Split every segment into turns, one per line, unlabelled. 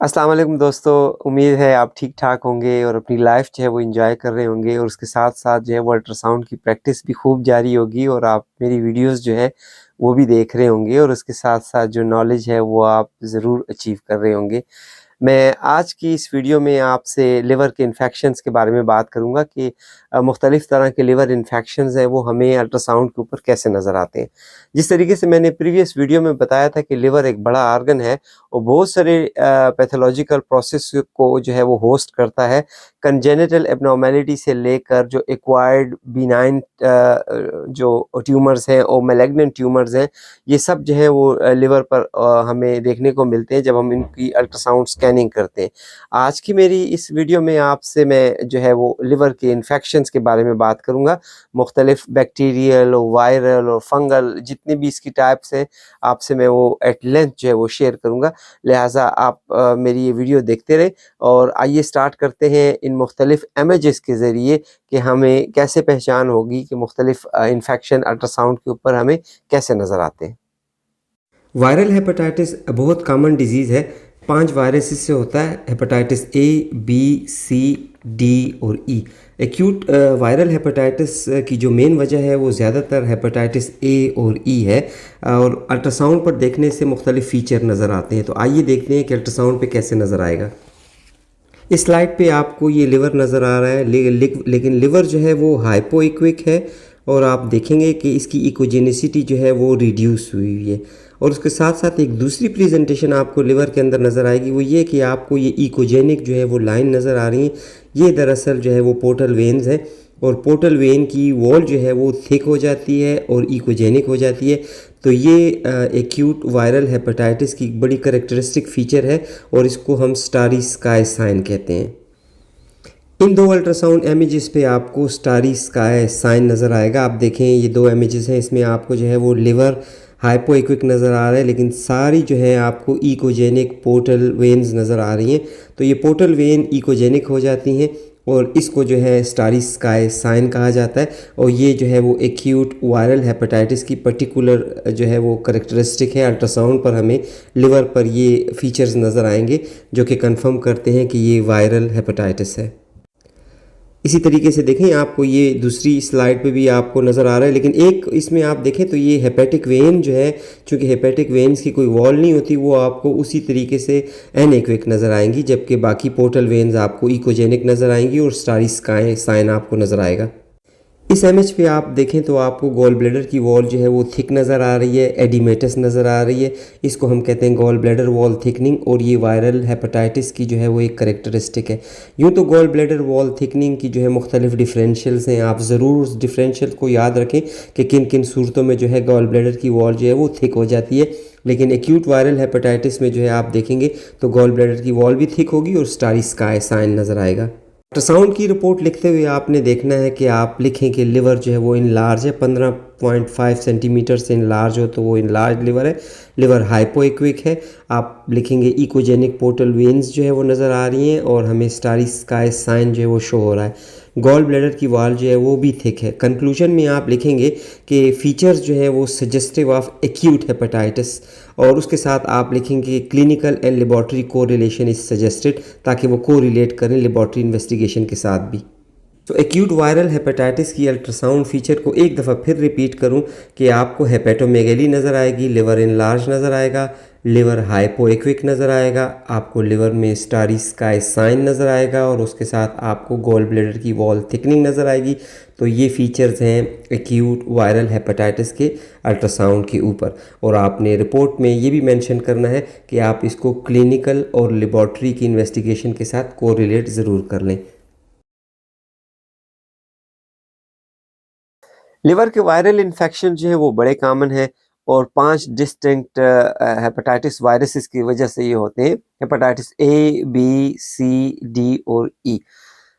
अस्सलाम वालेकुम दोस्तों, उम्मीद है आप ठीक-ठाक होंगे और अपनी लाइफ़ जो है वो एन्जॉय कर रहे होंगे और उसके साथ-साथ जो है वो अल्ट्रासाउंड की प्रैक्टिस भी खूब जारी होगी और आप मेरी वीडियोज़ जो है वो भी देख रहे होंगे और उसके साथ-साथ जो नॉलेज है वो आप ज़रूर अचीव कर रहे होंगे। मैं आज की इस वीडियो में आपसे लिवर के इन्फेक्शंस के बारे में बात करूँगा कि मुख्तलिफ़ तरह के लिवर इन्फेक्शंस हैं वो हमें अल्ट्रासाउंड के ऊपर कैसे नज़र आते हैं। जिस तरीके से मैंने प्रीवियस वीडियो में बताया था कि लिवर एक बड़ा ऑर्गन है और बहुत सारे पैथोलॉजिकल प्रोसेस को जो है वो होस्ट करता है। कंजेनिटल एब्नॉर्मैलिटी से लेकर जो एक्वायर्ड बिनाइन जो ट्यूमर्स हैं और मैलिग्नेंट ट्यूमर्स हैं, ये सब जो है वो लिवर पर हमें देखने को मिलते हैं जब हम इनकी अल्ट्रासाउंड स्कैनिंग करते हैं। आज की मेरी इस वीडियो में आपसे मैं जो है वो लिवर के इन्फेक्शंस के बारे में बात करूँगा। मुख्तलिफ बैक्टीरियल और वायरल और फंगल जितनी भी इसकी टाइप्स हैं, आपसे मैं वो एट लेंथ जो है वो शेयर करूँगा। लिहाज़ा आप मेरी ये वीडियो देखते रहें और आइए स्टार्ट करते हैं इन मुख्तलिफ इमेजेस के ज़रिए कि हमें कैसे पहचान होगी कि मुख्तलिफ इन्फेक्शन अल्ट्रासाउंड के ऊपर हमें कैसे नज़र आते हैं।
वायरल हेपेटाइटिस बहुत कॉमन डिजीज़ है। 5 वायरसेस से होता है, hepatitis A, B, C, D और ई। एक्यूट वायरल हेपेटाइटिस की जो मेन वजह है वो ज़्यादातर हेपेटाइटिस ए और ई है और अल्ट्रासाउंड पर देखने से मुख्तलिफ फ़ीचर नज़र आते हैं। तो आइए देखते हैं कि अल्ट्रासाउंड पे कैसे नज़र आएगा। इस स्लाइड पे आपको ये लिवर नज़र आ रहा है, लेकिन लिवर जो है वो हाइपोइक्विक है और आप देखेंगे कि इसकी इकोजेनिसिटी जो है वो रिड्यूस हुई हुई है। और उसके साथ साथ एक दूसरी प्रेजेंटेशन आपको लिवर के अंदर नज़र आएगी, वो ये कि आपको ये इकोजेनिक जो है वो लाइन नज़र आ रही है। ये दरअसल जो है वो पोर्टल वेन्स है और पोर्टल वेन की वॉल जो है वो थिक हो जाती है और इकोजेनिक हो जाती है। तो ये एक्यूट वायरल हेपेटाइटिस की बड़ी करेक्टरिस्टिक फ़ीचर है और इसको हम स्टारी स्काई साइन कहते हैं। इन दो अल्ट्रासाउंड इमेजेस पे आपको स्टारी स्काई साइन नज़र आएगा। आप देखें ये दो इमेजेस हैं, इसमें आपको जो है वो लिवर हाइपोइक्विक नज़र आ रहा है, लेकिन सारी जो है आपको इकोजेनिक पोर्टल वेन्स नज़र आ रही हैं। तो ये पोर्टल वेन इकोजेनिक हो जाती हैं और इसको जो है स्टारी स्काई साइन कहा जाता है। और ये जो है वो एक्यूट वायरल हेपेटाइटिस की पर्टिकुलर जो है वो करेक्टरिस्टिक है। अल्ट्रासाउंड पर हमें लिवर पर ये फीचर्स नज़र आएंगे जो कि कंफर्म करते हैं कि ये वायरल हेपेटाइटिस है। इसी तरीके से देखें, आपको ये दूसरी स्लाइड पे भी आपको नज़र आ रहा है, लेकिन एक इसमें आप देखें तो ये हेपेटिक वेन जो है, चूँकि हेपेटिक वेन्स की कोई वॉल नहीं होती, वो आपको उसी तरीके से एनेक्विक नज़र आएंगी, जबकि बाकी पोर्टल वेन्स आपको इकोजेनिक नज़र आएंगी और स्टारी स्काई साइन आपको नज़र आएगा। इस इमेज पे आप देखें तो आपको गॉल ब्लैडर की वॉल जो है वो थिक नज़र आ रही है, एडिमेटस नज़र आ रही है। इसको हम कहते हैं गॉल ब्लैडर वॉल थिकनिंग और ये वायरल हेपेटाइटिस की जो है वो एक करेक्टरिस्टिक है। यूँ तो गॉल ब्लैडर वॉल थिकनिंग की जो है मुख्तलिफ डिफरेंशियल्स हैं, आप ज़रूर उस डिफरेंशियल को याद रखें कि किन किन सूरतों में जो है गॉल ब्लैडर की वॉल जो है वो थिक हो जाती है। लेकिन एक्यूट वायरल हेपेटाइटिस में जो है आप देखेंगे तो गॉल ब्लैडर की वॉल भी थिक होगी और स्टारी स्काई साइन नज़र आएगा। अल्ट्रासाउंड की रिपोर्ट लिखते हुए आपने देखना है कि आप लिखें कि लिवर जो है वो इन लार्ज है, 15.5 सेंटीमीटर से इन लार्ज हो तो वो इन लार्ज लिवर है। लिवर हाइपोइक्विक है। आप लिखेंगे इकोजेनिक पोर्टल वेन्स जो है वो नज़र आ रही हैं और हमें स्टारी स्काई साइन जो है वो शो हो रहा है। गॉल ब्लैडर की वॉल जो है वो भी थिक है। कंक्लूजन में आप लिखेंगे कि फीचर्स जो है वो सजेस्टिव ऑफ एक्यूट हेपेटाइटिस और उसके साथ आप लिखेंगे क्लिनिकल एंड लेबॉर्ट्री को रिलेशन इज सजेस्टेड, ताकि वो को रिलेट करें लेबॉर्ट्री इन्वेस्टिगेशन के साथ भी। तो एक्यूट वायरल हेपेटाइटिस की अल्ट्रासाउंड फीचर को एक दफ़ा फिर रिपीट करूं कि आपको हेपेटोमेगेली नज़र आएगी, लिवर इनलार्ज नज़र आएगा, लिवर हाइपोइक्विक नज़र आएगा, आपको लिवर में स्टारी स्काई साइन नज़र आएगा और उसके साथ आपको गॉल ब्लैडर की वॉल थिकनिंग नज़र आएगी। तो ये फीचर्स हैं एक्यूट वायरल हेपेटाइटिस के अल्ट्रासाउंड के ऊपर। और आपने रिपोर्ट में ये भी मेंशन करना है कि आप इसको क्लिनिकल और लेबॉर्ट्री की इन्वेस्टिगेशन के साथ कोरिलेट ज़रूर कर लें।
लिवर के वायरल इन्फेक्शन जो है वो बड़े कॉमन है और 5 डिस्टिंक्ट हेपेटाइटिस वायरसेस की वजह से ये होते हैं। Hepatitis A, B, C, D और ई।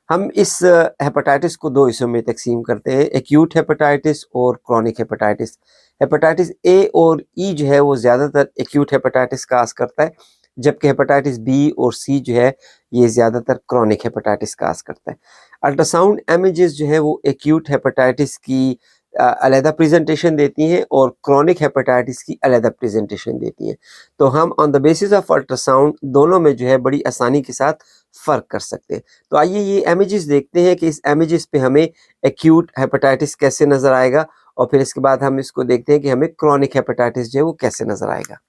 हम इस हेपेटाइटिस को 2 हिस्सों में तकसीम करते हैं, एक्यूट हेपेटाइटिस और क्रॉनिक हेपेटाइटिस। हेपेटाइटिस ए और ई जो है वो ज़्यादातर एक्यूट हेपेटाइटिस काज करता है, जबकि हेपेटाइटिस बी और सी जो है ये ज़्यादातर क्रॉनिक हेपेटाइटिस काज करता है। अल्ट्रासाउंड इमेजेस जो है वो एक्यूट हेपेटाइटिस की अलहदा प्रेजेंटेशन देती हैं और क्रोनिक हेपेटाइटिस की अलहदा प्रेजेंटेशन देती हैं। तो हम on the basis of ultrasound दोनों में जो है बड़ी आसानी के साथ फ़र्क कर सकते हैं। तो आइए ये इमेजेस देखते हैं कि इस इमेजेस पे हमें एक्यूट हेपेटाइटिस कैसे नज़र आएगा, और फिर इसके बाद हम इसको देखते हैं कि हमें क्रोनिक हेपेटाइटिस जो है वो कैसे नज़र आएगा।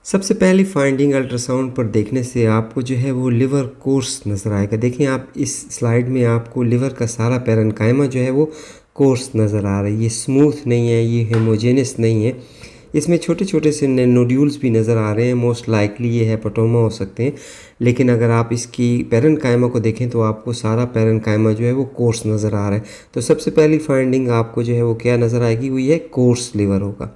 सबसे पहली फाइंडिंग अल्ट्रासाउंड पर देखने से आपको जो है वो लिवर कोर्स नज़र आएगा। देखिए आप इस स्लाइड में आपको लिवर का सारा पैरेन्काइमा जो है वो कोर्स नज़र आ रहा है। ये स्मूथ नहीं है, ये होमोजेनस नहीं है, इसमें छोटे छोटे से नोड्यूल्स भी नज़र आ रहे हैं। मोस्ट लाइकली ये हेपेटोमा हो सकते हैं, लेकिन अगर आप इसकी पैरेन्काइमा को देखें तो आपको सारा पैरेन्काइमा जो है वो कोर्स नज़र आ रहा है। तो सबसे पहली फाइंडिंग आपको जो है वो क्या नज़र आएगी, वो ये कोर्स लिवर होगा।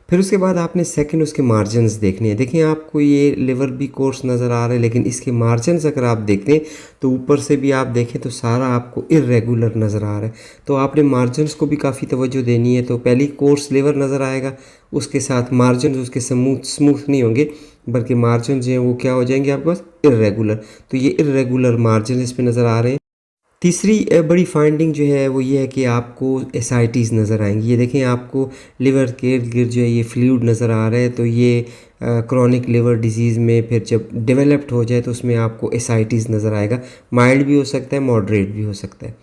फिर उसके बाद आपने सेकंड उसके मार्जिन्स देखने हैं। देखिए आपको ये लिवर भी कोर्स नज़र आ रहा है, लेकिन इसके मार्जिन्स अगर आप देखते हैं तो ऊपर से भी आप देखें तो सारा आपको इर्रेगुलर नज़र आ रहा है। तो आपने मार्जिन्स को भी काफ़ी तवज्जो देनी है। तो पहली कोर्स लिवर नज़र आएगा, उसके साथ मार्जिन्स उसके स्मूथ नहीं होंगे, बल्कि मार्जिन जो हैं वो क्या हो जाएंगे आपके पास, इर्रेगुलर। तो ये इर्रेगुलर मार्जिन इस पर नज़र आ रहे हैं। तीसरी बड़ी फाइंडिंग जो है वो ये है कि आपको एसाइटीज़ नज़र आएंगी। ये देखें आपको लिवर के इर्द गिर्द जो है ये फ्लूइड नज़र आ रहा है। तो ये क्रॉनिक लिवर डिजीज़ में फिर जब डेवलप्ड हो जाए तो उसमें आपको एसाइटीज़ नज़र आएगा। माइल्ड भी हो सकता है, मॉडरेट भी हो सकता है।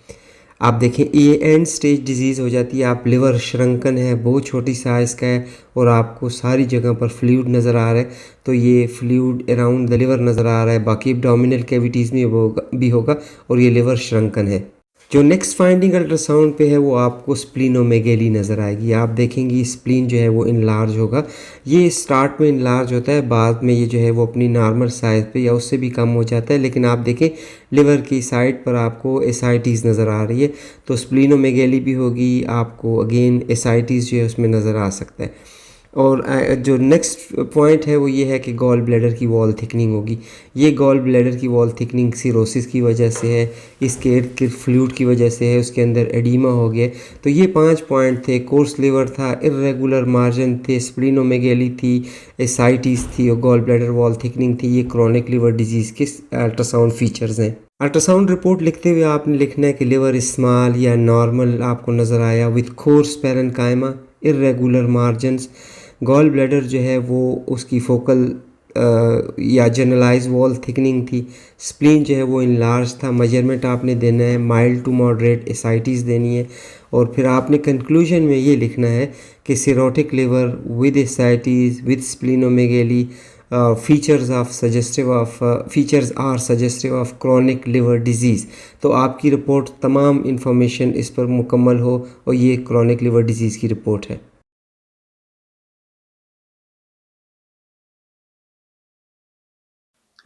आप देखें ये एंड स्टेज डिजीज़ हो जाती है। आप लिवर श्रंकन है, बहुत छोटी साइज़ का है और आपको सारी जगह पर फ्लूइड नज़र आ रहा है। तो ये फ्लूइड अराउंड द लिवर नज़र आ रहा है, बाकी एब्डोमिनल कैविटीज़ में भी होगा और ये लिवर श्रंकन है। जो नेक्स्ट फाइंडिंग अल्ट्रासाउंड पे है वो आपको स्प्लीनोमेगेली नज़र आएगी। आप देखेंगी स्प्लीन जो है वो इनलार्ज होगा। ये स्टार्ट में इनलार्ज होता है, बाद में ये जो है वो अपनी नॉर्मल साइज़ पे या उससे भी कम हो जाता है। लेकिन आप देखें लिवर की साइड पर आपको एसाइटीज़ नज़र आ रही है, तो स्प्लीनोमेगेली भी होगी, आपको अगेन एसाइटीज़ जो है उसमें नज़र आ सकता है। और जो नेक्स्ट पॉइंट है वो ये है कि गॉल ब्लैडर की वॉल थिकनिंग होगी। ये गॉल ब्लैडर की वॉल थिकनिंग सिरोसिस की वजह से है, इसके इर्द गिर्द फ्लूइड की वजह से है, उसके अंदर एडीमा हो गया। तो ये 5 पॉइंट थे। कोर्स लिवर था, इर्रेगुलर मार्जिन थे, स्प्लीनोमेगेली थी, एसाइटीज़ थी और गॉल ब्लैडर वॉल थिकनिंग थी। ये क्रॉनिक लिवर डिजीज़ के अल्ट्रासाउंड फीचर्स हैं। अल्ट्रासाउंड रिपोर्ट लिखते हुए आपने लिखना है कि लिवर स्मॉल या नॉर्मल आपको नज़र आया with coarse parenchyma, irregular margins. Gall bladder जो है वो उसकी फोकल या जनरलाइज वॉल थिकनिंग थी। स्प्लीन जो है वो इनलार्ज था। मेजरमेंट आपने देना है, माइल्ड टू मॉडरेट एसाइटीज़ देनी है। और फिर आपने कंक्लूजन में ये लिखना है कि cirrhotic liver with ascites with splenomegaly features are suggestive of chronic liver disease. तो आपकी रिपोर्ट तमाम इंफॉर्मेशन इस पर मुकम्मल हो और ये क्रॉनिक लिवर डिजीज़ की रिपोर्ट है।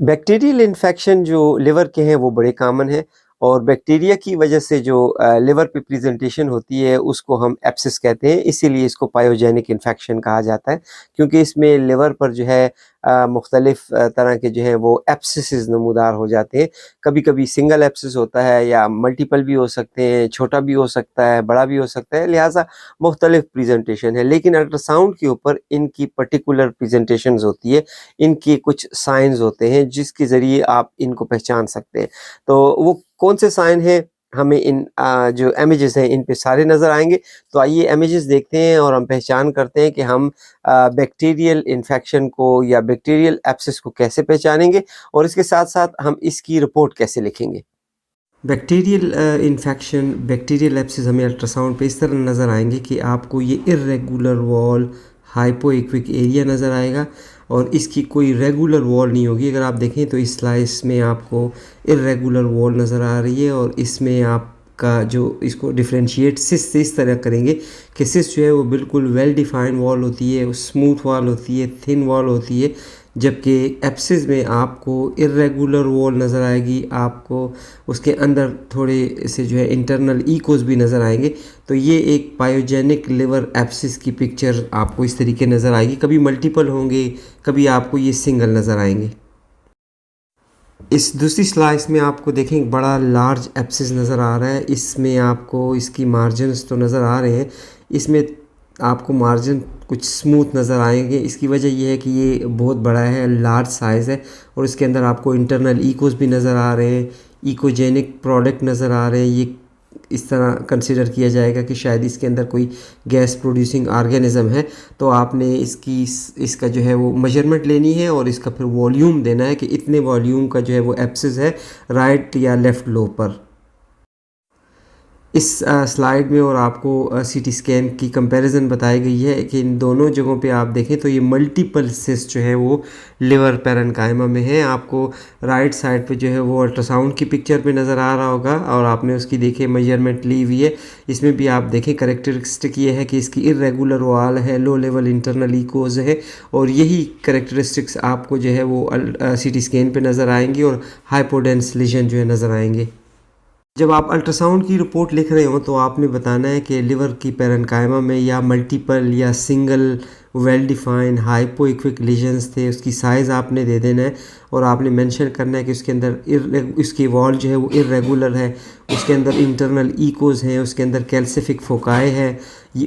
बैक्टीरियल इन्फेक्शन जो लिवर के हैं वो बड़े कॉमन है, और बैक्टीरिया की वजह से जो लिवर पे प्रेजेंटेशन होती है उसको हम एप्सिस कहते हैं। इसीलिए इसको पायोजेनिक इन्फेक्शन कहा जाता है, क्योंकि इसमें लिवर पर जो है मुख्तलिफ तरह के जो है वो एप्सिस नमूदार हो जाते हैं। कभी कभी सिंगल एप्सिस होता है या मल्टीपल भी हो सकते हैं, छोटा भी हो सकता है, बड़ा भी हो सकता है, लिहाजा मुख्तलिफ प्रेजेंटेशन है। लेकिन अल्ट्रासाउंड के ऊपर इनकी पर्टिकुलर प्रेजेंटेशन होती है, इनके कुछ साइंस होते हैं जिसके ज़रिए आप इनको पहचान सकते हैं। तो वो कौन से साइन हैं, हमें इन जो इमेजेस हैं इन पे सारे नज़र आएंगे। तो आइए इमेजेस देखते हैं और हम पहचान करते हैं कि हम बैक्टीरियल इन्फेक्शन को या बैक्टीरियल एप्सिस को कैसे पहचानेंगे, और इसके साथ साथ हम इसकी रिपोर्ट कैसे लिखेंगे।
बैक्टीरियल इन्फेक्शन, बैक्टीरियल एप्सिस हमें अल्ट्रासाउंड पे इस तरह नज़र आएंगे कि आपको ये इर्रेगुलर वॉल, हाइपोइक्विक एरिया नज़र आएगा और इसकी कोई रेगुलर वॉल नहीं होगी। अगर आप देखें तो इस स्लाइस में आपको इर्रेगुलर वॉल नज़र आ रही है, और इसमें आपका जो इसको डिफ्रेंशिएट सिस से इस तरह करेंगे कि सिस जो है वो बिल्कुल वेल डिफाइंड वॉल होती है, स्मूथ वॉल होती है, थिन वॉल होती है, जबकि एप्सिस में आपको इर्रेगुलर वॉल नज़र आएगी। आपको उसके अंदर थोड़े से जो है इंटरनल इकोस भी नज़र आएंगे। तो ये एक पायोजेनिक लिवर एप्सिस की पिक्चर आपको इस तरीके नज़र आएगी। कभी मल्टीपल होंगे, कभी आपको ये सिंगल नज़र आएंगे। इस दूसरी स्लाइस में आपको देखें बड़ा लार्ज एप्सिस नज़र आ रहा है। इसमें आपको इसकी मार्जिन्स तो नज़र आ रहे हैं, इसमें आपको मार्जिन कुछ स्मूथ नज़र आएंगे। इसकी वजह यह है कि ये बहुत बड़ा है, लार्ज साइज़ है, और इसके अंदर आपको इंटरनल इकोस भी नज़र आ रहे हैं, इकोजेनिक प्रोडक्ट नज़र आ रहे हैं। ये इस तरह कंसिडर किया जाएगा कि शायद इसके अंदर कोई गैस प्रोड्यूसिंग ऑर्गेनिज्म है, तो आपने इसका जो है वो मेजरमेंट लेनी है और इसका फिर वॉल्यूम देना है कि इतने वॉल्यूम का जो है वो एब्सिस है राइट या लेफ़्ट लोब पर। इस स्लाइड में और आपको सीटी स्कैन की कंपैरिजन बताई गई है कि इन दोनों जगहों पे आप देखें तो ये मल्टीपल सिस्ट जो है वो लिवर पैरेन्काइमा में है। आपको राइट साइड पे जो है वो अल्ट्रासाउंड की पिक्चर पे नज़र आ रहा होगा और आपने उसकी देखिए मेजरमेंट ली हुई है। इसमें भी आप देखें करेक्टरिस्टिक ये है कि इसकी इरेगुलर वॉल है, लो लेवल इंटरनल इकोज है और यही करेक्टरिस्टिक्स आपको जो है वो सीटी स्कैन पे नज़र आएंगी और हाइपोडेंस लीजन जो है नज़र आएंगे। जब आप अल्ट्रासाउंड की रिपोर्ट लिख रहे हो तो आपने बताना है कि लिवर की पैरेन्काइमा में या मल्टीपल या सिंगल वेल डिफाइंड हाइपोइक्विक लीजन्स थे, उसकी साइज़ आपने दे देना है और आपने मेंशन करना है कि उसके अंदर इसकी वॉल जो है वो इरेगुलर है, उसके अंदर इंटरनल इकोज हैं, उसके अंदर कैल्सिफिक फोकाए है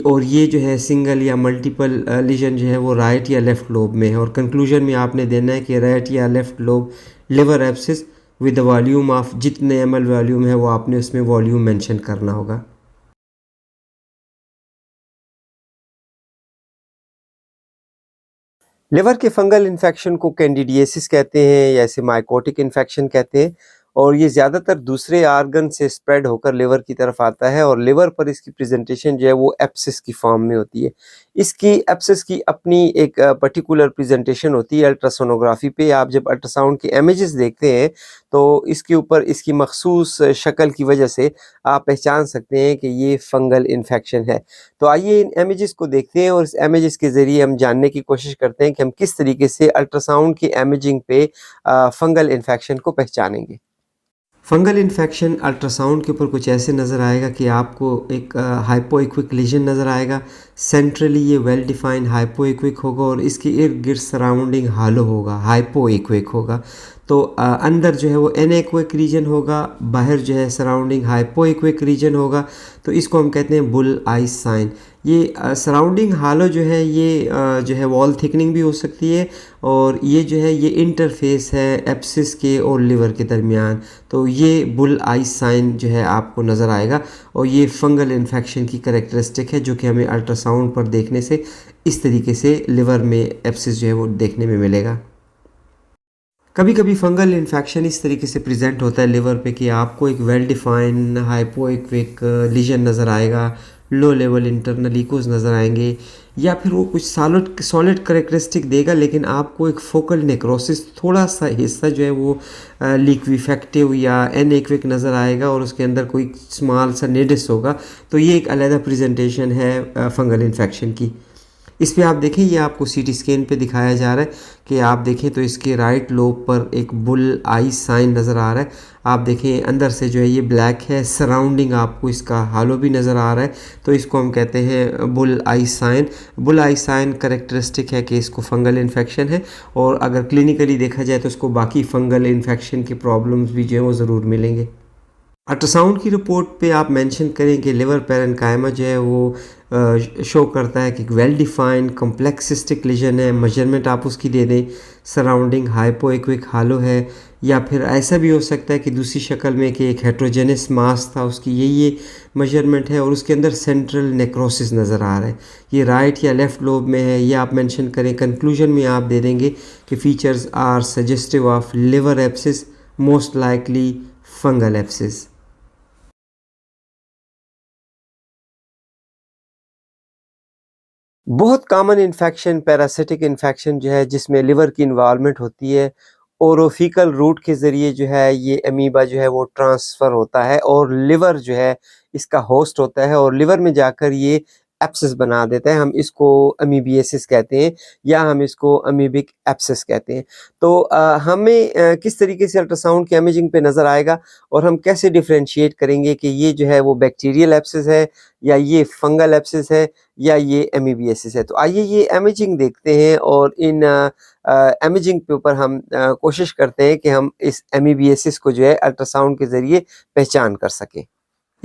और ये जो है सिंगल या मल्टीपल लीजन जो है वो राइट या लेफ़्ट लोब में है और कंक्लूजन में आपने देना है कि राइट या left lobe liver abscess with volume of जितने ml वॉल्यूम है वो आपने उसमें वॉल्यूम मेंशन करना होगा।
लिवर के फंगल इन्फेक्शन को कैंडिडियासिस कहते हैं या इसे माइकोटिक इन्फेक्शन कहते हैं और ये ज़्यादातर दूसरे आर्गन से स्प्रेड होकर लिवर की तरफ आता है और लिवर पर इसकी प्रेजेंटेशन जो है वो एब्सिस की फॉर्म में होती है। इसकी एब्सिस की अपनी एक पर्टिकुलर प्रेजेंटेशन होती है। अल्ट्रासोनोग्राफी पे आप जब अल्ट्रासाउंड के इमेजेस देखते हैं तो इसके ऊपर इसकी मखसूस शक्ल की वजह से आप पहचान सकते हैं कि ये फंगल इन्फेक्शन है। तो आइए इन इमेजेस को देखते हैं और इस इमेजेस के ज़रिए हम जानने की कोशिश करते हैं कि हम किस तरीके से अल्ट्रासाउंड की इमेजिंग पे फंगल इन्फेक्शन को पहचानेंगे।
फंगल इन्फेक्शन अल्ट्रासाउंड के ऊपर कुछ ऐसे नज़र आएगा कि आपको एक हाइपोइक्विक लीजन नज़र आएगा। सेंट्रली ये वेल डिफाइंड हाइपोइक्विक होगा और इसके इर्द गिर्द सराउंडिंग हालो होगा, हाइपोइक्विक होगा। तो अंदर जो है वो एनेक्विक रीजन होगा, बाहर जो है सराउंडिंग हाइपोइक्विक रीजन होगा। तो इसको हम कहते हैं बुल आई साइन। ये सराउंडिंग हालो जो है ये जो है वॉल थिकनिंग भी हो सकती है और ये जो है ये इंटरफेस है एब्सिस के और लिवर के दरमियान। तो ये बुल आई साइन जो है आपको नज़र आएगा और ये फंगल इन्फेक्शन की करेक्टरिस्टिक है जो कि हमें अल्ट्रासाउंड पर देखने से इस तरीके से लिवर में एब्सिस जो है वो देखने में मिलेगा। कभी कभी फंगल इन्फेक्शन इस तरीके से प्रेजेंट होता है लिवर पे कि आपको एक वेल डिफाइंड हाइपोइक्विक लीजन नज़र आएगा, लो लेवल इंटरनल इकोज नज़र आएंगे या फिर वो कुछ सॉलिड करेक्टरिस्टिक देगा लेकिन आपको एक फोकल नेक्रोसिस थोड़ा सा हिस्सा जो है वो लिक्विफेक्टिव या एनेक्विक नज़र आएगा और उसके अंदर कोई स्मॉल सा नेडिस होगा। तो ये एक अलग प्रेजेंटेशन है फंगल इन्फेक्शन की। इस पे आप देखें ये आपको सीटी स्कैन पे दिखाया जा रहा है कि आप देखें तो इसके राइट लोब पर एक बुल आई साइन नज़र आ रहा है। आप देखें अंदर से जो है ये ब्लैक है, सराउंडिंग आपको इसका हालो भी नज़र आ रहा है। तो इसको हम कहते हैं बुल आई साइन। बुल आई साइन करेक्टरिस्टिक है कि इसको फंगल इन्फेक्शन है और अगर क्लिनिकली देखा जाए तो इसको बाकी फंगल इन्फेक्शन के प्रॉब्लम्स भी जो है वो ज़रूर मिलेंगे। अल्ट्रासाउंड की रिपोर्ट पे आप मेंशन करें कि लिवर पैरेन्काइमा जो है वो शो करता है कि well defined complex cystic lesion है। मेजरमेंट आप उसकी दे दें, सराउंडिंग हाइपोइक्विक हालो है या फिर ऐसा भी हो सकता है कि दूसरी शक्ल में कि एक हेट्रोजेनस मास था उसकी ये मेजरमेंट है और उसके अंदर सेंट्रल नेक्रोसिस नज़र आ रहा है। ये राइट या लेफ़्ट लोब में है, ये आप मेंशन करें। कंक्लूजन में आप दे देंगे कि features are suggestive of liver abscess, most likely fungal abscess.
बहुत कॉमन इन्फेक्शन पैरासिटिक इन्फेक्शन जो है जिसमें लिवर की इन्वॉल्वमेंट होती है ओरोफिकल रूट के ज़रिए जो है ये अमीबा जो है वो ट्रांसफ़र होता है और लिवर जो है इसका होस्ट होता है और लिवर में जाकर ये एब्सेस बना देता है। हम इसको अमीबियासिस कहते हैं या हम इसको अमीबिक एब्सेस कहते हैं। तो हमें किस तरीके से अल्ट्रासाउंड की इमेजिंग पे नज़र आएगा और हम कैसे डिफरेंशिएट करेंगे कि ये जो है वो बैक्टीरियल एब्सेस है या ये फंगल एब्सेस है या ये एमीबियासिस है। तो आइए ये इमेजिंग देखते हैं और इन इमेजिंग के ऊपर हम कोशिश करते हैं कि हम इस एमीबियासिस को जो है अल्ट्रासाउंड के ज़रिए पहचान कर सकें।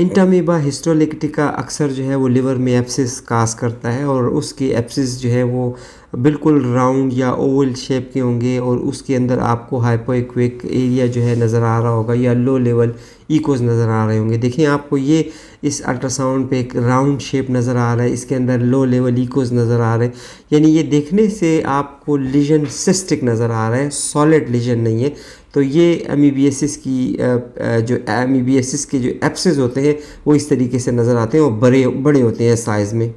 इंटामीबा हिस्टोलिटिका अक्सर जो है वो लिवर में एब्सिस काज करता है और उसके एब्सिस जो है वो बिल्कुल राउंड या ओवल शेप के होंगे और उसके अंदर आपको हाइपोइक्विक एरिया जो है नज़र आ रहा होगा या लो लेवल इकोज नज़र आ रहे होंगे। देखिए आपको ये इस अल्ट्रासाउंड पे एक राउंड शेप नज़र आ रहा है, इसके अंदर लो लेवल इकोज नज़र आ रहे हैं, यानी ये देखने से आपको लीजन सिस्टिक नज़र आ रहा है, सॉलिड लीजन नहीं है। तो ये एमीबियासिस की जो एमीबियासिस के जो एब्सेस होते हैं वो इस तरीके से नज़र आते हैं और बड़े बड़े होते हैं साइज़ में।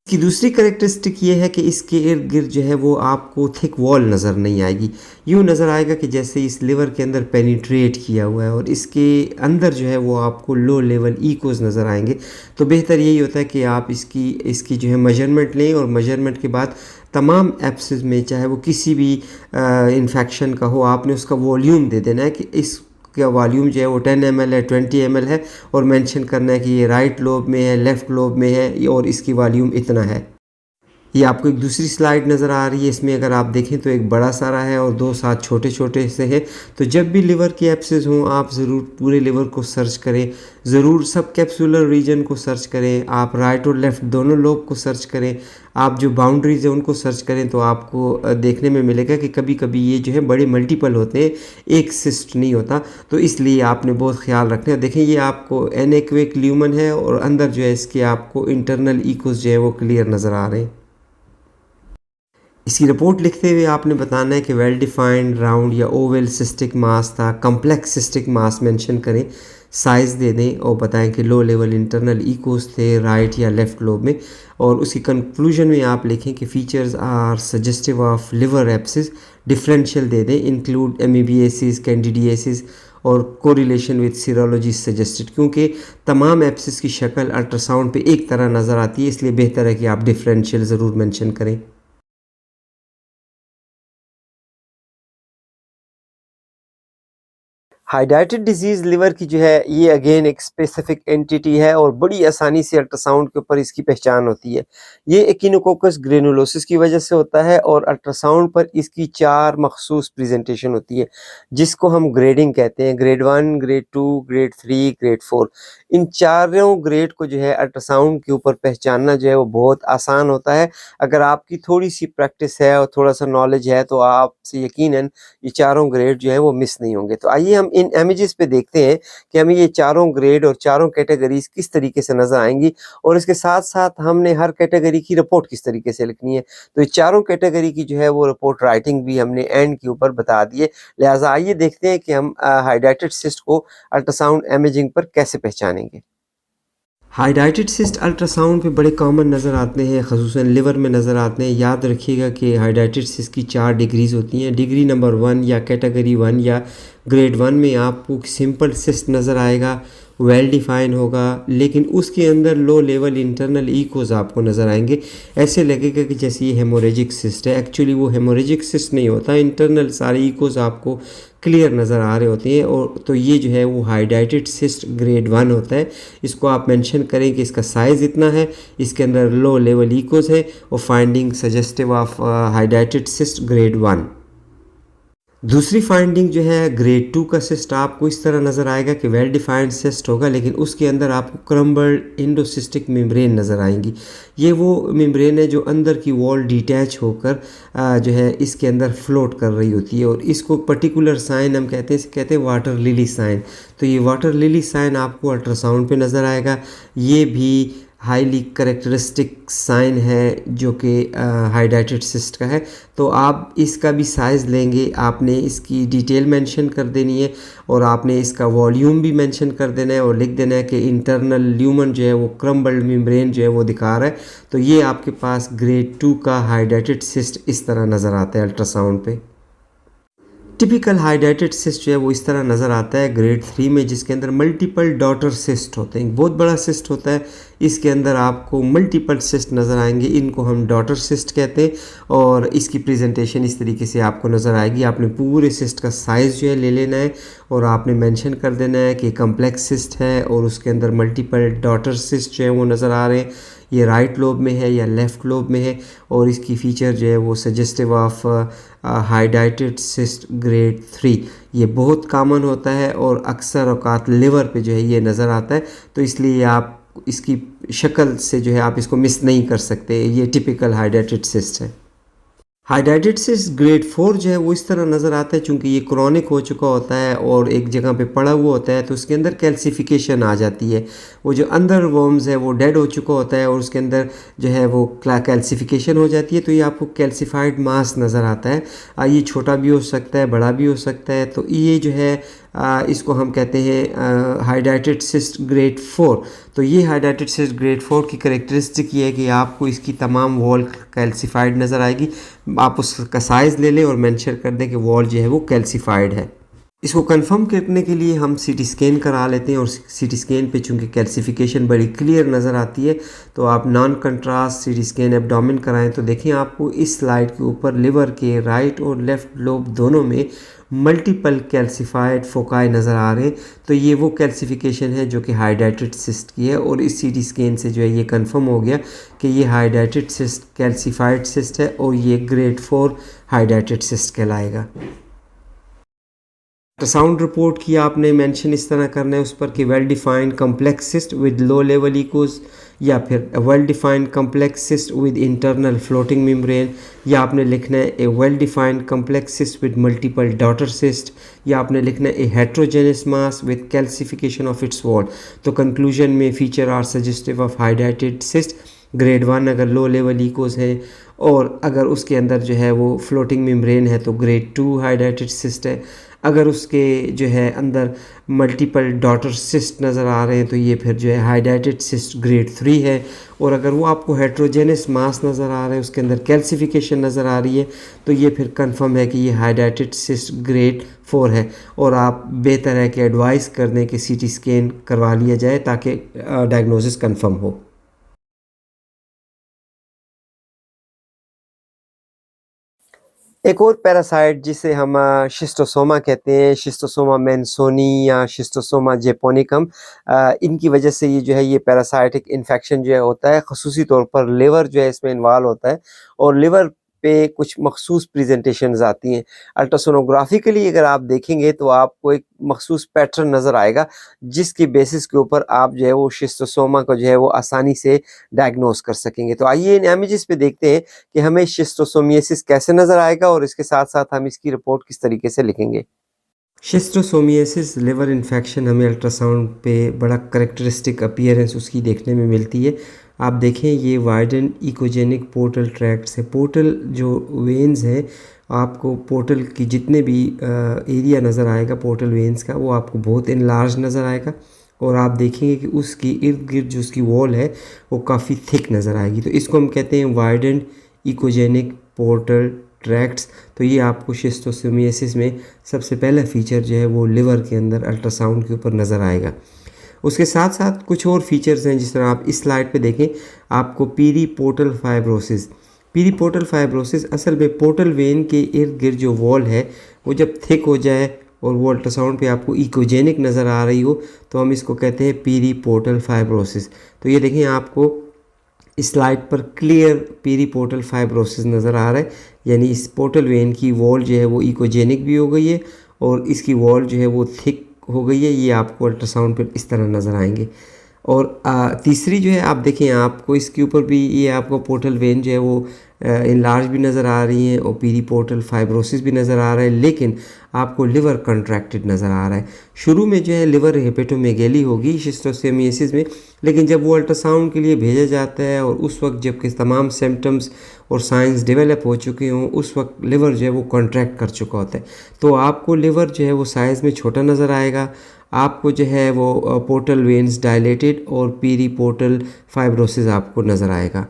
इसकी दूसरी करेक्टरिस्टिक ये है कि इसके इर्द गिर्द जो है वो आपको थिक वॉल नज़र नहीं आएगी, यूँ नज़र आएगा कि जैसे इस लिवर के अंदर पेनिट्रेट किया हुआ है और इसके अंदर जो है वो आपको लो लेवल इकोज नज़र आएंगे। तो बेहतर यही होता है कि आप इसकी जो है मेजरमेंट लें और मेजरमेंट के बाद तमाम एब्सेस में चाहे वो किसी भी इन्फेक्शन का हो आपने उसका वॉल्यूम दे देना है कि इस का वॉल्यूम जो है वो 10 ml है, 20 ml है और मेंशन करना है कि ये राइट लोब में है, लेफ़्ट लोब में है और इसकी वॉल्यूम इतना है। ये आपको एक दूसरी स्लाइड नज़र आ रही है, इसमें अगर आप देखें तो एक बड़ा सारा है और दो साथ छोटे छोटे से हैं। तो जब भी लिवर के एब्सेस हों आप ज़रूर पूरे लिवर को सर्च करें, ज़रूर सब कैप्सुलर रीजन को सर्च करें, आप राइट और लेफ़्ट दोनों लोब को सर्च करें, आप जो बाउंड्रीज हैं उनको सर्च करें। तो आपको देखने में मिलेगा कि कभी कभी ये जो है बड़े मल्टीपल होते हैं, एक सिस्ट नहीं होता। तो इसलिए आपने बहुत ख्याल रखना है। देखें ये आपको एनेक्विक ल्यूमन है और अंदर जो है इसके आपको इंटरनल इकोज जो है वो क्लियर नज़र आ रहे हैं। इसकी रिपोर्ट लिखते हुए आपने बताना है कि वेल डिफाइंड राउंड या ओवल सिस्टिक मास था, कम्प्लेक्स सिस्टिक मास मेंशन करें, साइज़ दे दें और बताएं कि लो लेवल इंटरनल इकोज थे राइट या लेफ़्ट लोब में। और उसकी कंक्लूजन में आप लिखें कि features are suggestive of liver abscess, differential दे दें, इंक्लूड एमीबियासिस, कैंडिडियासिस और कोरिलेशन विद सीरोलॉजी सजेस्टेड। क्योंकि तमाम एब्सिस की शक्ल अल्ट्रासाउंड पे एक तरह नज़र आती है, इसलिए बेहतर है कि आप डिफरेंशियल ज़रूर मेंशन करें।
हाइड्रेटेड डिजीज़ लिवर की जो है ये अगेन एक स्पेसिफिक एंटिटी है और बड़ी आसानी से अल्ट्रासाउंड के ऊपर इसकी पहचान होती है। ये एकिनोकोकस ग्रेनुलोसिस की वजह से होता है और अल्ट्रासाउंड पर इसकी 4 मखसूस प्रेजेंटेशन होती है जिसको हम ग्रेडिंग कहते हैं, ग्रेड 1, ग्रेड 2, ग्रेड 3, ग्रेड 4। इन चारों ग्रेड को जो है अल्ट्रासाउंड के ऊपर पहचानना जो है वो बहुत आसान होता है। अगर आपकी थोड़ी सी प्रैक्टिस है और थोड़ा सा नॉलेज है तो आपसे यकीनन ये चारों ग्रेड जो है वो मिस नहीं होंगे। तो आइए हम इन इमेजेस पे देखते हैं कि हमें ये चारों ग्रेड और चारों कैटेगरीज किस तरीके से नज़र आएंगी और इसके साथ साथ हमने हर कैटेगरी की रिपोर्ट किस तरीके से लिखनी है। तो ये चारों कैटेगरी की जो है वो रिपोर्ट राइटिंग भी हमने एंड के ऊपर बता दी है। लिहाजा आइए देखते हैं कि हम हाइड्रेटेड सिस्ट को अल्ट्रासाउंड इमेजिंग पर कैसे पहचानेंगे।
हाइड्रेटेड सिस्ट अल्ट्रासाउंड पे बड़े कॉमन नज़र आते हैं, ख़ुसूसन लिवर में नज़र आते हैं। याद रखिएगा कि हाइड्रेटेड सिस्ट की 4 डिग्रीज़ होती हैं। डिग्री नंबर 1 या कैटेगरी 1 या ग्रेड 1 में आपको सिंपल सिस्ट नज़र आएगा, वेल डिफाइन होगा, लेकिन उसके अंदर लो लेवल इंटरनल इकोज आपको नज़र आएंगे। ऐसे लगेगा कि जैसे ये हेमोरेजिक सिस्ट है, एक्चुअली वो हेमोरेजिक सिस्ट नहीं होता, इंटरनल सारे इकोज आपको क्लियर नज़र आ रहे होते हैं। और तो ये जो है वो हाइड्रेटेड सिस्ट ग्रेड 1 होता है। इसको आप मेंशन करें कि इसका साइज़ इतना है, इसके अंदर लो लेवल इकोज है और फाइंडिंग सजेस्टिव ऑफ हाइड्रेटेड सिस्ट ग्रेड 1। दूसरी फाइंडिंग जो है ग्रेड 2 का सिस्ट आपको इस तरह नज़र आएगा कि वेल डिफाइंड सिस्ट होगा, लेकिन उसके अंदर आपको क्रम्बल्ड इंडोसिस्टिक मेम्ब्रेन नज़र आएंगी। ये वो मेम्ब्रेन है जो अंदर की वॉल डिटैच होकर जो है इसके अंदर फ्लोट कर रही होती है और इसको पर्टिकुलर साइन हम कहते हैं वाटर लिली साइन। तो ये वाटर लिली साइन आपको अल्ट्रासाउंड पे नज़र आएगा। ये भी हाईली करेक्टरिस्टिक साइन है जो कि हाइड्रेटेड सिस्ट का है। तो आप इसका भी साइज़ लेंगे, आपने इसकी डिटेल मेंशन कर देनी है और आपने इसका वॉल्यूम भी मेंशन कर देना है और लिख देना है कि इंटरनल ल्यूमन जो है वो क्रम्बल्ड मेम्ब्रेन जो है वो दिखा रहा है। तो ये आपके पास ग्रेड 2 का हाइड्रेटेड सिस्ट इस तरह नज़र आता है अल्ट्रासाउंड पे। टिपिकल हाइड्रेटेड सिस्ट जो है वो इस तरह नज़र आता है ग्रेड 3 में, जिसके अंदर मल्टीपल डॉटर सिस्ट होते हैं। बहुत बड़ा सिस्ट होता है, इसके अंदर आपको मल्टीपल सिस्ट नज़र आएंगे, इनको हम डॉटर सिस्ट कहते हैं और इसकी प्रेजेंटेशन इस तरीके से आपको नज़र आएगी। आपने पूरे सिस्ट का साइज़ जो है ले लेना है और आपने मेंशन कर देना है कि कम्प्लेक्स सिस्ट है और उसके अंदर मल्टीपल डॉटर सिस्ट जो है वो नज़र आ रहे हैं। ये राइट लोब में है या लेफ़्ट लोब में है, और इसकी फ़ीचर जो है वो सजेस्टिव ऑफ हाइड्रेटेड सिस्ट ग्रेड 3। ये बहुत कॉमन होता है और अक्सर औकात लिवर पे जो है ये नज़र आता है, तो इसलिए आप इसकी शक्ल से जो है आप इसको मिस नहीं कर सकते। ये टिपिकल हाइड्रेटेड सिस्ट है। हाइड्रेटेड सिस्ट ग्रेड 4 जो है वो इस तरह नज़र आता है, चूँकि ये क्रॉनिक हो चुका होता है और एक जगह पे पड़ा हुआ होता है, तो उसके अंदर कैल्सिफिकेशन आ जाती है। वो जो अंदर वर्म्स है वो डेड हो चुका होता है और उसके अंदर जो है वो कैल्सिफिकेशन हो जाती है, तो ये आपको कैल्सिफाइड मास नज़र आता है। ये छोटा भी हो सकता है, बड़ा भी हो सकता है। तो ये जो है इसको हम कहते हैं हाइड्रेटेड सिस्ट ग्रेड 4। तो ये हाइड्रेटेड सिस्ट ग्रेड 4 की करेक्टरिस्टिक ये है कि आपको इसकी तमाम वॉल कैल्सिफाइड नज़र आएगी। आप उसका साइज़ ले लें और मेंशन कर दें कि वॉल जो है वो कैल्सिफाइड है। इसको कंफर्म करने के लिए हम सीटी स्कैन करा लेते हैं, और सीटी स्कैन पे चूँकि कैल्सिफिकेशन बड़ी क्लियर नज़र आती है, तो आप non contrast CT scan abdomen कराएं तो देखें आपको इस स्लाइड के ऊपर लिवर के राइट और लेफ़्ट लोब दोनों में मल्टीपल कैल्सिफाइड फोकाई नज़र आ रहे हैं। तो ये वो कैल्सिफिकेशन है जो कि हाइड्रेटेड सिस्ट की है, और इस सीटी स्कैन से जो है ये कंफर्म हो गया कि ये हाइड्रेटेड सिस्ट कैल्सिफाइड सिस्ट है और ये ग्रेड 4 हाइड्रेटेड सिस्ट कहलाएगा। साउंड रिपोर्ट की आपने मेंशन इस तरह करना है उस पर कि well defined complex cyst with low level echoes, या फिर well defined complex cyst with internal floating membrane, या आपने लिखना है a well defined complex cyst with multiple daughter cyst, या आपने लिखना है a heterogenous mass with calcification of its wall. तो कंक्लूजन में फीचर आर सजेस्टिव ऑफ हाइड्रेटेड सिस्ट ग्रेड 1 अगर लो लेवल इकोज है, और अगर उसके अंदर जो है वो फ्लोटिंग मेम्ब्रेन है तो ग्रेड 2 हाइड्रेटेड सिस्ट है। अगर उसके जो है अंदर मल्टीपल डॉटर सिस्ट नज़र आ रहे हैं तो ये फिर जो है हाइड्रेटेड सिस्ट ग्रेड 3 है। और अगर वो आपको हेट्रोजेनस मास नज़र आ रहा है, उसके अंदर कैल्सिफिकेशन नज़र आ रही है, तो ये फिर कंफर्म है कि ये हाइड्रेटेड सिस्ट ग्रेड 4 है। और आप बेहतर है कि एडवाइस कर दें कि सीटी स्कैन करवा लिया जाए ताकि डायग्नोसिस कंफर्म हो।
एक और पैरासाइट जिसे हम शिस्टोसोमा कहते हैं, शिस्टोसोमा मेंसोनी या शिस्टोसोमा जेपोनिकम, इनकी वजह से ये जो है ये पैरासाइटिक इन्फेक्शन जो है होता है। ख़ुसूसी तौर पर लिवर जो है इसमें इन्वॉल्व होता है, और लिवर पे कुछ मखसूस प्रेजेंटेशंस आती हैं। अल्ट्रासोनोग्राफिकली अगर आप देखेंगे तो आपको एक मखसूस पैटर्न नज़र आएगा, जिसकी बेसिस के ऊपर आप जो है वो शिस्टोसोमा को जो है वो आसानी से डायग्नोस कर सकेंगे। तो आइए इन इमेजेस पे देखते हैं कि हमें शिस्टोसोमियासिस कैसे नज़र आएगा, और इसके साथ साथ हम इसकी रिपोर्ट किस तरीके से लिखेंगे।
शिस्टोसोमियासिस लिवर इन्फेक्शन हमें अल्ट्रासाउंड पे बड़ा करेक्टरिस्टिक अपीयरेंस उसकी देखने में मिलती है। आप देखें ये वाइडन इकोजेनिक पोर्टल ट्रैक्ट्स है। पोर्टल जो वेन्स हैं, आपको पोर्टल की जितने भी एरिया नज़र आएगा पोर्टल वेन्स का, वो आपको बहुत इनलार्ज नज़र आएगा, और आप देखेंगे कि उसकी इर्द गिर्द जो उसकी वॉल है वो काफ़ी थिक नज़र आएगी। तो इसको हम कहते हैं वाइडन इकोजेनिक पोर्टल ट्रैक्ट्स। तो ये आपको शिस्टोसोमियासिस में सबसे पहला फीचर जो है वो लिवर के अंदर अल्ट्रासाउंड के ऊपर नज़र आएगा। उसके साथ साथ कुछ और फीचर्स हैं, जिस तरह आप इस स्लाइड पे देखें, आपको पीरी पोर्टल फाइब्रोसिस। पीरी पोर्टल फाइब्रोसिस असल में पोर्टल वेन के इर्द गिर्द जो वॉल है वो जब थिक हो जाए और वो अल्ट्रासाउंड पे आपको इकोजेनिक नज़र आ रही हो, तो हम इसको कहते हैं पीरी पोर्टल फाइब्रोसिस। तो ये देखें आपको इस स्लाइड पर क्लियर पीरी पोर्टल फाइब्रोसिस नज़र आ रहा है, यानी इस पोर्टल वेन की वॉल जो है वो इकोजेनिक भी हो गई है और इसकी वॉल जो है वो थिक हो गई है। ये आपको अल्ट्रासाउंड पर इस तरह नज़र आएंगे। और तीसरी जो है आप देखें, आपको इसके ऊपर भी ये आपको पोर्टल वेन जो है वो इनलार्ज भी नज़र आ रही हैं और पीरी पोर्टल फाइब्रोसिस भी नज़र आ रहा है, लेकिन आपको लिवर कंट्रैक्टेड नज़र आ रहा है। शुरू में जो है लिवर हेपेटोमेगेली होगी शिस्टोसोमियासिस में, लेकिन जब वो अल्ट्रासाउंड के लिए भेजा जाता है और उस वक्त जबकि तमाम सिम्टम्स और साइंस डेवलप हो चुके हों, उस वक्त लिवर जो है वो कॉन्ट्रैक्ट कर चुका होता है। तो आपको लिवर जो है वो साइज़ में छोटा नज़र आएगा, आपको जो है वो पोर्टल वेन्स डायलेटेड और पीरी पोर्टल फाइब्रोसिस आपको नज़र आएगा।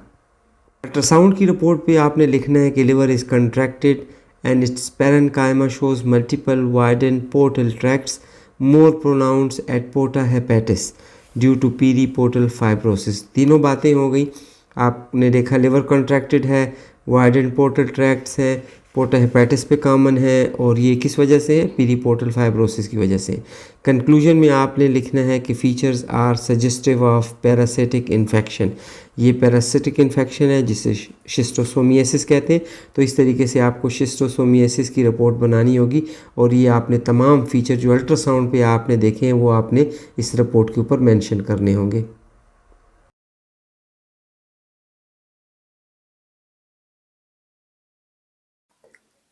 अल्ट्रासाउंड की रिपोर्ट पे आपने लिखना है कि liver is contracted and its parenchyma shows multiple widen portal tracts more pronounced at porta hepatis due to peri portal fibrosis. तीनों बातें हो गई। आपने देखा लिवर कंट्रैक्टेड है, वाइडन पोर्टल ट्रैक्ट्स है, पोर्टा हेपेटिस पे कॉमन है और ये किस वजह से है, पीरीपोर्टल फाइब्रोसिस की वजह से। कंक्लूजन में आपने लिखना है कि features are suggestive of parasitic infection. ये पैरासिटिक इन्फेक्शन है जिसे शिस्टोसोमियासिस कहते हैं। तो इस तरीके से आपको शिस्टोसोमियासिस की रिपोर्ट बनानी होगी और ये आपने तमाम फीचर जो अल्ट्रासाउंड पे आपने देखे हैं वो आपने इस रिपोर्ट के ऊपर मेंशन करने होंगे।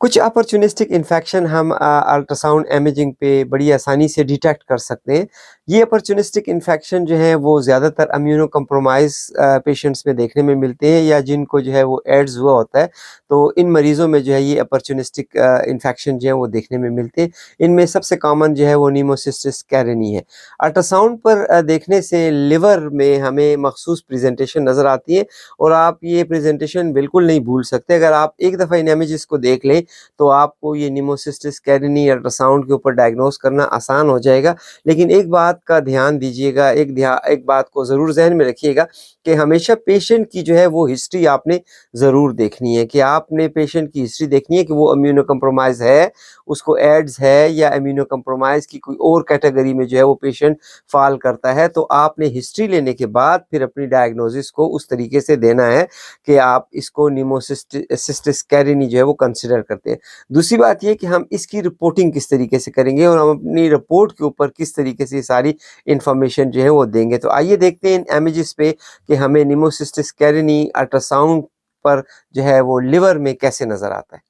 कुछ अपॉर्चुनिस्टिक इन्फेक्शन हम अल्ट्रासाउंड इमेजिंग पे बड़ी आसानी से डिटेक्ट कर सकते हैं। ये अपॉर्चुनिस्टिक इन्फेक्शन जो है वो ज़्यादातर इम्यूनो कम्प्रोमाइज़ पेशेंट्स में देखने में मिलते हैं, या जिनको जो है वो एड्स हुआ होता है, तो इन मरीज़ों में जो है ये अपॉर्चुनिस्टिक इन्फेक्शन जो है वो देखने में मिलते हैं। इनमें सबसे कॉमन जो है वो निमोसिस्टिस कैरिनी है। अल्ट्रासाउंड पर देखने से लिवर में हमें मखसूस प्रेजेंटेशन नज़र आती है, और आप ये प्रेजेंटेशन बिल्कुल नहीं भूल सकते। अगर आप एक दफ़ा इन इमेजेस को देख लें तो आपको ये निमोसिस्टिस कैरिनी अल्ट्रासाउंड के ऊपर डायग्नोस करना आसान हो जाएगा। लेकिन एक बात का ध्यान दीजिएगा, एक बात को ज़रूर ज़हन में रखिएगा कि हमेशा पेशेंट की जो है वो हिस्ट्री आपने ज़रूर देखनी है, कि आपने पेशेंट की हिस्ट्री देखनी है कि वो इम्यूनो कम्प्रोमाइज़ है, उसको एड्स है, या इम्यूनो कम्प्रोमाइज़ की कोई और कैटेगरी में जो है वो पेशेंट फ़ॉल करता है। तो आपने हिस्ट्री लेने के बाद फिर अपनी डायग्नोसिस को उस तरीके से देना है कि आप इसको निमोसिस्टिस कैरिनी जो है वो कंसिडर करते हैं। दूसरी बात ये कि हम इसकी रिपोर्टिंग किस तरीके से करेंगे और हम अपनी रिपोर्ट के ऊपर किस तरीके से सारी इंफॉर्मेशन जो है वो देंगे। तो आइए देखते हैं इन इमेजेस पे कि हमें निमोसिस्टिस कैरिनी अल्ट्रासाउंड पर जो है वो लिवर में कैसे नज़र आता है।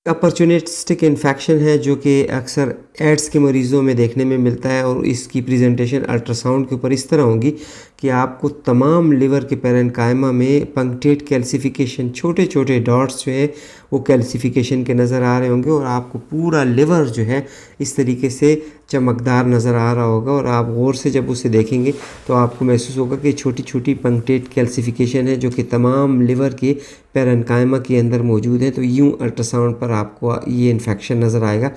अपॉर्चुनिस्टिक इन्फेक्शन है जो कि अक्सर एड्स के मरीज़ों में देखने में मिलता है, और इसकी प्रेजेंटेशन अल्ट्रासाउंड के ऊपर इस तरह होगी कि आपको तमाम लिवर के पैरेन्काइमा में पंक्टेट कैल्सिफिकेशन, छोटे छोटे डॉट्स जो है वो कैल्सिफिकेशन के नज़र आ रहे होंगे, और आपको पूरा लिवर जो है इस तरीके से चमकदार नज़र आ रहा होगा। और आप गौर से जब उसे देखेंगे तो आपको महसूस होगा कि छोटी छोटी पंक्टेट कैल्सिफिकेशन है जो कि तमाम लिवर के पैरेन्काइमा के अंदर मौजूद है। तो यूँ अल्ट्रासाउंड पर आपको ये इन्फेक्शन नज़र आएगा।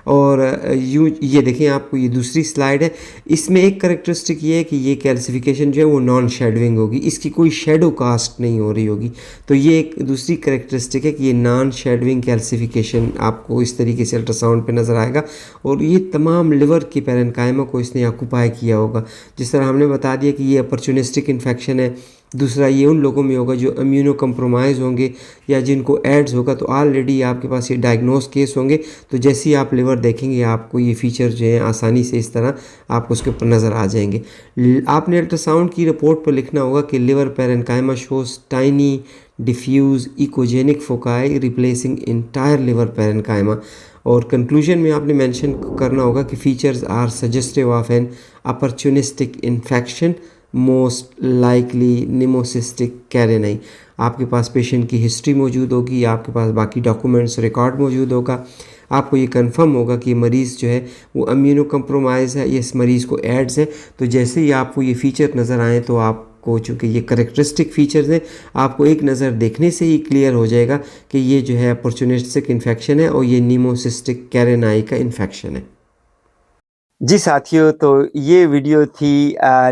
और यूँ ये देखें, आपको ये दूसरी स्लाइड है, इसमें एक करेक्टरिस्टिक ये है कि ये कैल्सिफिकेशन जो है वो नॉन शेडोइंग होगी, इसकी कोई शेडो कास्ट नहीं हो रही होगी। तो ये एक दूसरी करेक्टरिस्टिक है कि ये नॉन शेडोइंग कैल्सिफिकेशन आपको इस तरीके से अल्ट्रासाउंड पे नज़र आएगा, और ये तमाम लिवर के पैरेन्काइमा को इसने ऑक्यूपाई किया होगा। जिस तरह हमने बता दिया कि ये अपॉर्चुनिस्टिक इन्फेक्शन है। दूसरा ये उन लोगों में होगा जो इम्यूनो कम्प्रोमाइज़ होंगे या जिनको एड्स होगा, तो ऑलरेडी आपके पास ये डायग्नोस केस होंगे। तो जैसे ही आप लिवर देखेंगे आपको ये फीचर जो है आसानी से इस तरह आपको उसके ऊपर नज़र आ जाएंगे। आपने अल्ट्रासाउंड की रिपोर्ट पर लिखना होगा कि liver parenchyma shows tiny diffuse echogenic foci replacing entire liver parenchyma. और कंक्लूजन में आपने मेंशन करना होगा कि features are suggestive of an opportunistic infection, most likely pneumocystis carinii. आपके पास पेशेंट की हिस्ट्री मौजूद होगी, आपके पास बाकी डॉक्यूमेंट्स रिकॉर्ड मौजूद होगा, आपको ये कंफर्म होगा कि मरीज़ जो है वो इम्यूनो कम्प्रोमाइज़ है, इस मरीज़ को एड्स है। तो जैसे ही आपको ये फ़ीचर नज़र आए तो आपको, चूँकि ये करेक्टरिस्टिक फ़ीचर्स हैं, आपको एक नज़र देखने से ही क्लियर हो जाएगा कि ये जो है अपॉर्चुनिस्टिक इन्फेक्शन है और ये निमोसिस्टिक कैरिनी का इन्फेक्शन है।
जी साथियों, तो ये वीडियो थी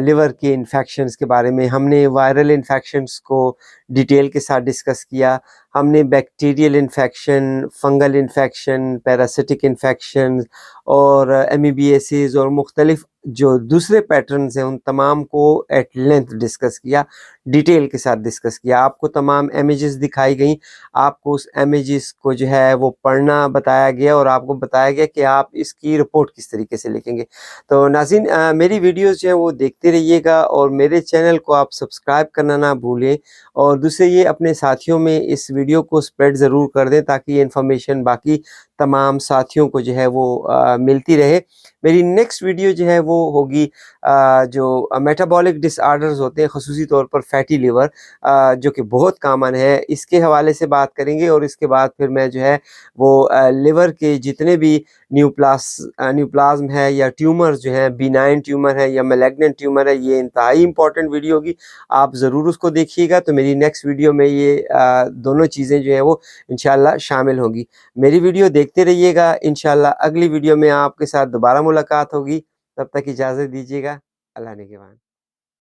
लिवर के इन्फेक्शंस के बारे में। हमने वायरल इन्फेक्शंस को डिटेल के साथ डिस्कस किया। हमने bacterial infection, fungal infection, parasitic infection और एमीबिएसिस और मुख्तलिफ जो दूसरे पैटर्न्स हैं उन तमाम को एट लेंथ डिस्कस किया, डिटेल के साथ डिस्कस किया। आपको तमाम इमेजेस दिखाई गई, आपको उस इमेजेस को जो है वो पढ़ना बताया गया और आपको बताया गया कि आप इसकी रिपोर्ट किस तरीके से लिखेंगे। तो नाज़रीन, मेरी वीडियोस जो है वो देखते रहिएगा और मेरे चैनल को आप सब्सक्राइब करना ना भूलें, और दूसरे ये अपने साथियों में इस वीडियो को स्प्रेड ज़रूर कर दें ताकि ये इन्फॉर्मेशन बाकी तमाम साथियों को जो है वो मिलती रहे। मेरी नेक्स्ट वीडियो जो है वो होगी जो मेटाबॉलिक डिसऑर्डर्स होते हैं, ख़ुसूसी तौर पर फैटी लिवर, जो कि बहुत कॉमन है, इसके हवाले से बात करेंगे। और इसके बाद फिर मैं जो है वो लिवर के जितने भी न्यूप्लाज्म है या ट्यूमर्स जो हैं, बिनाइन ट्यूमर है या मैलिग्नेंट ट्यूमर है, ये इंतहाई इंपॉर्टेंट वीडियो होगी, आप ज़रूर उसको देखिएगा। तो मेरी नेक्स्ट वीडियो में ये दोनों चीज़ें जो हैं वो इंशाल्लाह शामिल होंगी। मेरी वीडियो देखते रहिएगा। इंशाल्लाह अगली वीडियो में आपके साथ दोबारा मुलाकात होगी। तब तक इजाज़त दीजिएगा। अल्लाह निगहबान।